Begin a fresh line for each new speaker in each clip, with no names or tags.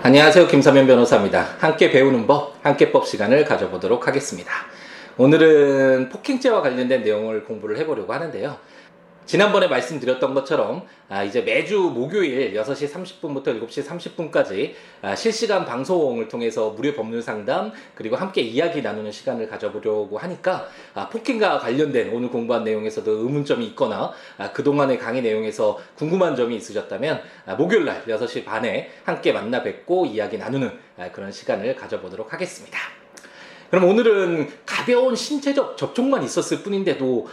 안녕하세요. 김사면 변호사입니다. 함께 배우는 법, 함께법 시간을 가져보도록 하겠습니다. 오늘은 폭행죄와 관련된 내용을 공부를 해보려고 하는데요. 지난번에 말씀드렸던 것처럼 이제 매주 목요일 6시 30분부터 7시 30분까지 실시간 방송을 통해서 무료 법률 상담 그리고 함께 이야기 나누는 시간을 가져보려고 하니까 폭행과 관련된 오늘 공부한 내용에서도 의문점이 있거나 그동안의 강의 내용에서 궁금한 점이 있으셨다면 목요일날 6시 반에 함께 만나 뵙고 이야기 나누는 그런 시간을 가져보도록 하겠습니다. 그럼 오늘은 가벼운 신체적 접촉만 있었을 뿐인데도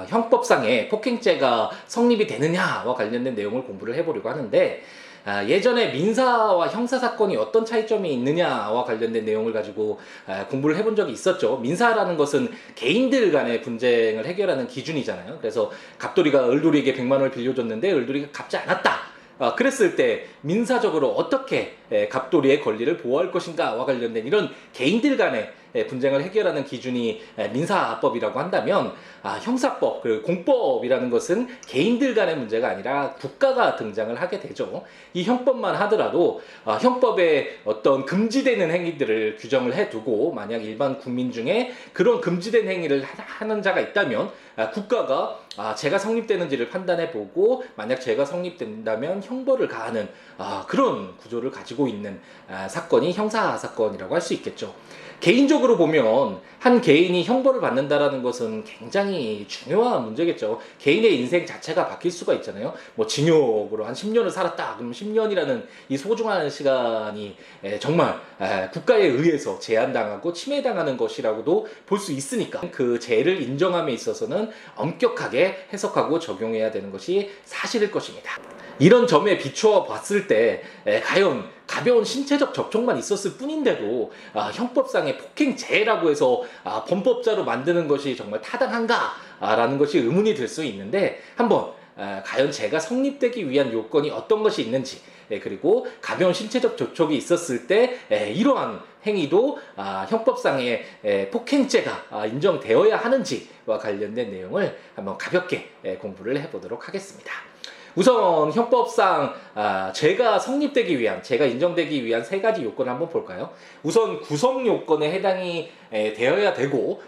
형법상의 폭행죄가 성립이 되느냐와 관련된 내용을 공부를 해보려고 하는데, 예전에 민사와 형사사건이 어떤 차이점이 있느냐와 관련된 내용을 가지고 공부를 해본 적이 있었죠. 민사라는 것은 개인들 간의 분쟁을 해결하는 기준이잖아요. 그래서 갑돌이가 을돌이에게 100만 원을 빌려줬는데 을돌이가 갚지 않았다. 그랬을 때 민사적으로 어떻게 갑돌이의 권리를 보호할 것인가와 관련된 이런 개인들 간의 분쟁을 해결하는 기준이 민사법이라고 한다면, 형사법, 그 공법이라는 것은 개인들 간의 문제가 아니라 국가가 등장을 하게 되죠. 이 형법만 하더라도 형법에 어떤 금지되는 행위들을 규정을 해두고, 만약 일반 국민 중에 그런 금지된 행위를 하는 자가 있다면 국가가 죄가 성립되는지를 판단해보고, 만약 죄가 성립된다면 형벌을 가하는 그런 구조를 가지고 있는 사건이 형사사건이라고 할 수 있겠죠. 개인적으로 보면 한 개인이 형벌을 받는다라는 것은 굉장히 중요한 문제겠죠. 개인의 인생 자체가 바뀔 수가 있잖아요. 뭐 징역으로 한 10년을 살았다. 그럼 10년이라는 이 소중한 시간이 정말 국가에 의해서 제한당하고 침해당하는 것이라고도 볼 수 있으니까 그 죄를 인정함에 있어서는 엄격하게 해석하고 적용해야 되는 것이 사실일 것입니다. 이런 점에 비추어 봤을 때 과연 가벼운 신체적 접촉만 있었을 뿐인데도 형법상의 폭행죄라고 해서 범법자로 만드는 것이 정말 타당한가라는 것이 의문이 들 수 있는데, 한번 과연 죄가 성립되기 위한 요건이 어떤 것이 있는지, 그리고 가벼운 신체적 접촉이 있었을 때 이러한 행위도 형법상의 폭행죄가 인정되어야 하는지와 관련된 내용을 한번 가볍게 공부를 해보도록 하겠습니다. 우선 형법상 죄가 성립되기 위한, 죄가 인정되기 위한 세 가지 요건을 한번 볼까요? 우선 구성 요건에 해당이 되어야 되고,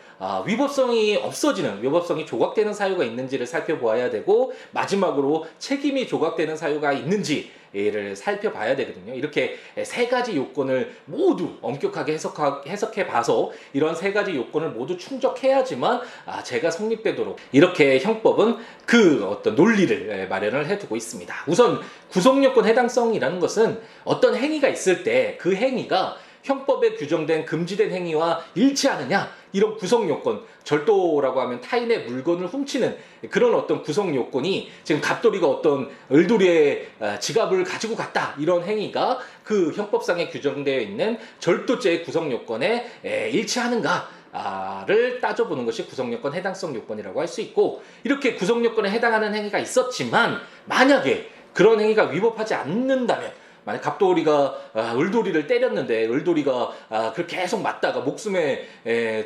위법성이 없어지는, 위법성이 조각되는 사유가 있는지를 살펴보아야 되고, 마지막으로 책임이 조각되는 사유가 있는지를 살펴봐야 되거든요. 이렇게 세 가지 요건을 모두 엄격하게 해석해 봐서 이런 세 가지 요건을 모두 충족해야지만 죄가 성립되도록 이렇게 형법은 그 어떤 논리를 마련을 해두고 있습니다. 우선 구성요건 해당성이라는 것은 어떤 행위가 있을 때 그 행위가 형법에 규정된 금지된 행위와 일치하느냐, 이런 구성요건, 절도라고 하면 타인의 물건을 훔치는 그런 어떤 구성요건이, 지금 갑돌이가 어떤 을돌이의 지갑을 가지고 갔다, 이런 행위가 그 형법상에 규정되어 있는 절도죄의 구성요건에 일치하는가를 따져보는 것이 구성요건 해당성 요건이라고 할 수 있고, 이렇게 구성요건에 해당하는 행위가 있었지만 만약에 그런 행위가 위법하지 않는다면, 만약 갑돌이가 을돌이를 때렸는데 을돌이가 그걸 계속 맞다가 목숨에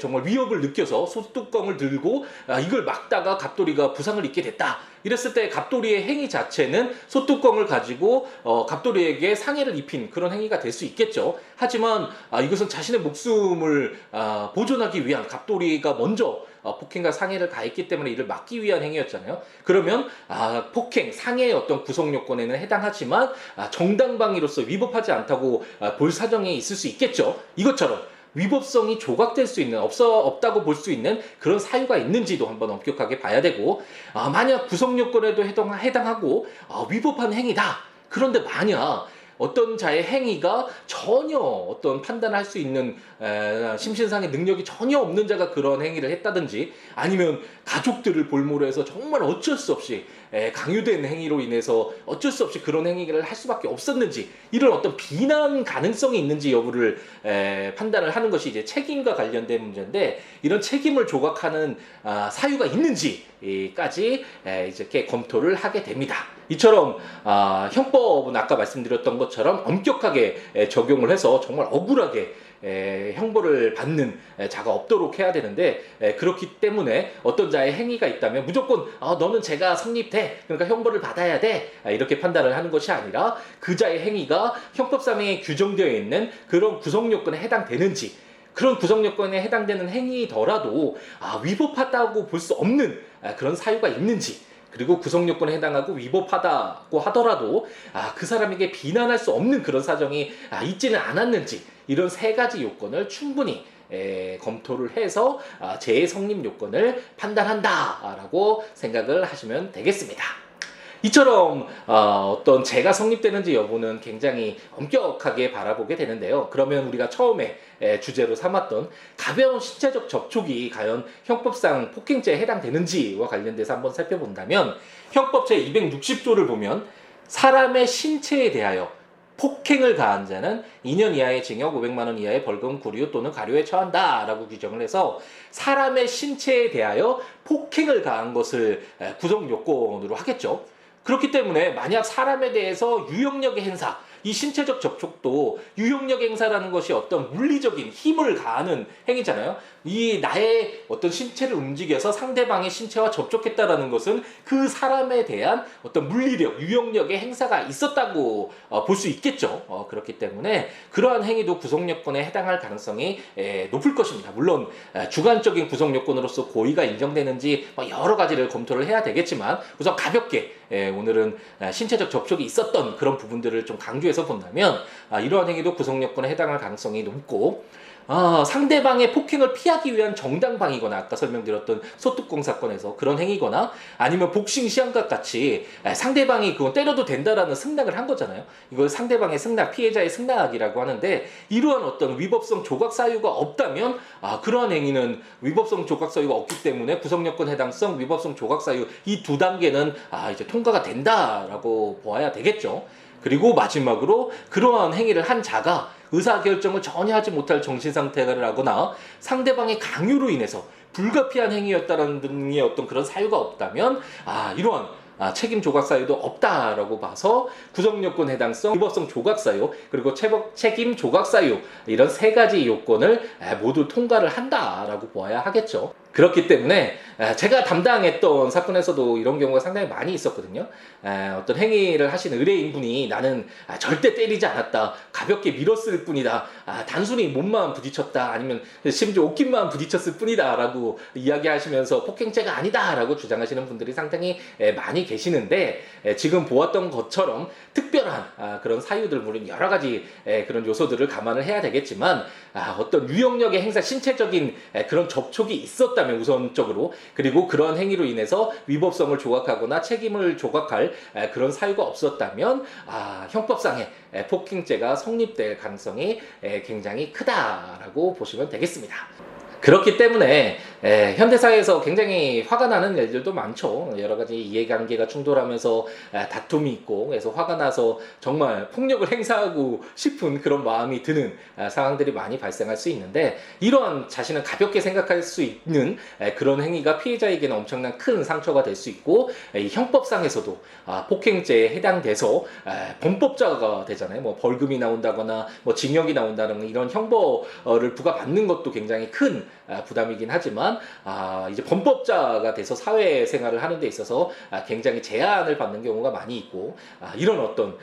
정말 위협을 느껴서 소뚜껑을 들고 이걸 막다가 갑돌이가 부상을 입게 됐다. 이랬을 때 갑돌이의 행위 자체는 소뚜껑을 가지고 갑돌이에게 상해를 입힌 그런 행위가 될 수 있겠죠. 하지만 이것은 자신의 목숨을 보존하기 위한, 갑돌이가 먼저 폭행과 상해를 가했기 때문에 이를 막기 위한 행위였잖아요. 그러면 폭행, 상해의 어떤 구성요건에는 해당하지만 정당방위로서 위법하지 않다고 볼 사정이 있을 수 있겠죠. 이것처럼 위법성이 조각될 수 있는, 없다고 볼 수 있는 그런 사유가 있는지도 한번 엄격하게 봐야 되고, 만약 구성요건에도 해당하고 위법한 행위다. 그런데 만약 어떤 자의 행위가 전혀 어떤 판단을 할 수 있는 심신상의 능력이 전혀 없는 자가 그런 행위를 했다든지, 아니면 가족들을 볼모로 해서 정말 어쩔 수 없이 강요된 행위로 인해서 어쩔 수 없이 그런 행위를 할 수밖에 없었는지, 이런 어떤 비난 가능성이 있는지 여부를 판단을 하는 것이 이제 책임과 관련된 문제인데, 이런 책임을 조각하는 사유가 있는지까지 이렇게 검토를 하게 됩니다. 이처럼 형법은 아까 말씀드렸던 것처럼 엄격하게 적용을 해서 정말 억울하게 형벌을 받는 자가 없도록 해야 되는데, 그렇기 때문에 어떤 자의 행위가 있다면 무조건 너는 죄가 성립돼, 그러니까 형벌을 받아야 돼, 이렇게 판단을 하는 것이 아니라 그 자의 행위가 형법상에 규정되어 있는 그런 구성요건에 해당되는지, 그런 구성요건에 해당되는 행위더라도 위법하다고 볼 수 없는 그런 사유가 있는지, 그리고 구성요건에 해당하고 위법하다고 하더라도 그 사람에게 비난할 수 없는 그런 사정이 있지는 않았는지, 이런 세 가지 요건을 충분히 검토를 해서 재해 성립 요건을 판단한다라고 생각을 하시면 되겠습니다. 이처럼 어떤 죄가 성립되는지 여부는 굉장히 엄격하게 바라보게 되는데요. 그러면 우리가 처음에 주제로 삼았던 가벼운 신체적 접촉이 과연 형법상 폭행죄에 해당되는지와 관련돼서 한번 살펴본다면, 형법 제260조를 보면 사람의 신체에 대하여 폭행을 가한 자는 2년 이하의 징역 500만 원 이하의 벌금, 구류 또는 가료에 처한다라고 규정을 해서, 사람의 신체에 대하여 폭행을 가한 것을 구성 요건으로 하겠죠. 그렇기 때문에 만약 사람에 대해서 유형력의 행사, 이 신체적 접촉도 유형력의 행사라는 것이 어떤 물리적인 힘을 가하는 행위잖아요. 이 나의 어떤 신체를 움직여서 상대방의 신체와 접촉했다라는 것은 그 사람에 대한 어떤 물리력, 유형력의 행사가 있었다고 볼 수 있겠죠. 그렇기 때문에 그러한 행위도 구성요건에 해당할 가능성이 높을 것입니다. 물론 주관적인 구성요건으로서 고의가 인정되는지 여러 가지를 검토를 해야 되겠지만, 우선 가볍게 오늘은 신체적 접촉이 있었던 그런 부분들을 좀 강조해서 본다면, 이러한 행위도 구성요건에 해당할 가능성이 높고, 상대방의 폭행을 피하기 위한 정당방위거나, 아까 설명드렸던 소뚜껑 사건에서 그런 행위거나, 아니면 복싱 시한과 같이 상대방이 그건 때려도 된다라는 승낙을 한 거잖아요. 이걸 상대방의 승낙, 피해자의 승낙이라고 하는데, 이러한 어떤 위법성 조각 사유가 없다면 그러한 행위는 위법성 조각 사유가 없기 때문에 구성요건 해당성, 위법성 조각 사유, 이 두 단계는 이제 통과가 된다라고 보아야 되겠죠. 그리고 마지막으로 그러한 행위를 한 자가 의사결정을 전혀 하지 못할 정신상태를 하거나 상대방의 강요로 인해서 불가피한 행위였다는 등의 어떤 그런 사유가 없다면 이러한 책임 조각 사유도 없다라고 봐서 구성요건 해당성, 위법성 조각 사유, 그리고 책임 조각 사유, 이런 세 가지 요건을 모두 통과를 한다라고 보아야 하겠죠. 그렇기 때문에 제가 담당했던 사건에서도 이런 경우가 상당히 많이 있었거든요. 어떤 행위를 하신 의뢰인분이 나는 절대 때리지 않았다, 가볍게 밀었을 뿐이다, 단순히 몸만 부딪혔다, 아니면 심지어 옷깃만 부딪혔을 뿐이다 라고 이야기하시면서 폭행죄가 아니다 라고 주장하시는 분들이 상당히 많이 계시는데, 지금 보았던 것처럼 특별한 그런 사유들, 물론 여러 가지 그런 요소들을 감안을 해야 되겠지만, 어떤 유형력의 행사, 신체적인 그런 접촉이 있었다면 우선적으로, 그리고 그러한 행위로 인해서 위법성을 조각하거나 책임을 조각할 그런 사유가 없었다면 형법상의 폭행죄가 성립될 가능성이 굉장히 크다라고 보시면 되겠습니다. 그렇기 때문에 현대사회에서 굉장히 화가 나는 일들도 많죠. 여러 가지 이해관계가 충돌하면서 다툼이 있고, 그래서 화가 나서 정말 폭력을 행사하고 싶은 그런 마음이 드는 상황들이 많이 발생할 수 있는데, 이러한 자신을 가볍게 생각할 수 있는 그런 행위가 피해자에게는 엄청난 큰 상처가 될 수 있고, 이 형법상에서도 폭행죄에 해당돼서 범법자가 되잖아요. 뭐 벌금이 나온다거나 뭐 징역이 나온다는 이런 형벌을 부과받는 것도 굉장히 큰 부담이긴 하지만, 이제 범법자가 돼서 사회생활을 하는 데 있어서 굉장히 제한을 받는 경우가 많이 있고, 이런 어떤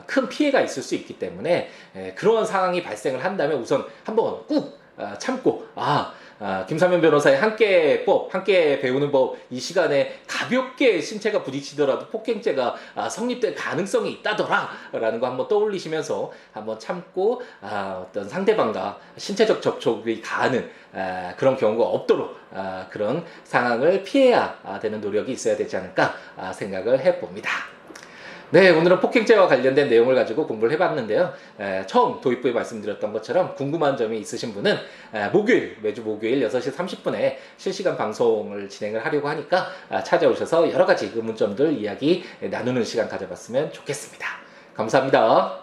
큰 피해가 있을 수 있기 때문에 그러한 상황이 발생을 한다면 우선 한번 꾹 참고, 김사면 변호사의 함께법, 함께 배우는 법, 이 시간에 가볍게 신체가 부딪히더라도 폭행죄가 성립될 가능성이 있다더라 라는 거 한번 떠올리시면서 한번 참고 어떤 상대방과 신체적 접촉이 가하는 그런 경우가 없도록 그런 상황을 피해야 되는 노력이 있어야 되지 않을까 생각을 해봅니다. 네, 오늘은 폭행죄와 관련된 내용을 가지고 공부를 해봤는데요. 처음 도입부에 말씀드렸던 것처럼 궁금한 점이 있으신 분은 매주 목요일 6시 30분에 실시간 방송을 진행을 하려고 하니까 찾아오셔서 여러 가지 의문점들 이야기 나누는 시간 가져봤으면 좋겠습니다. 감사합니다.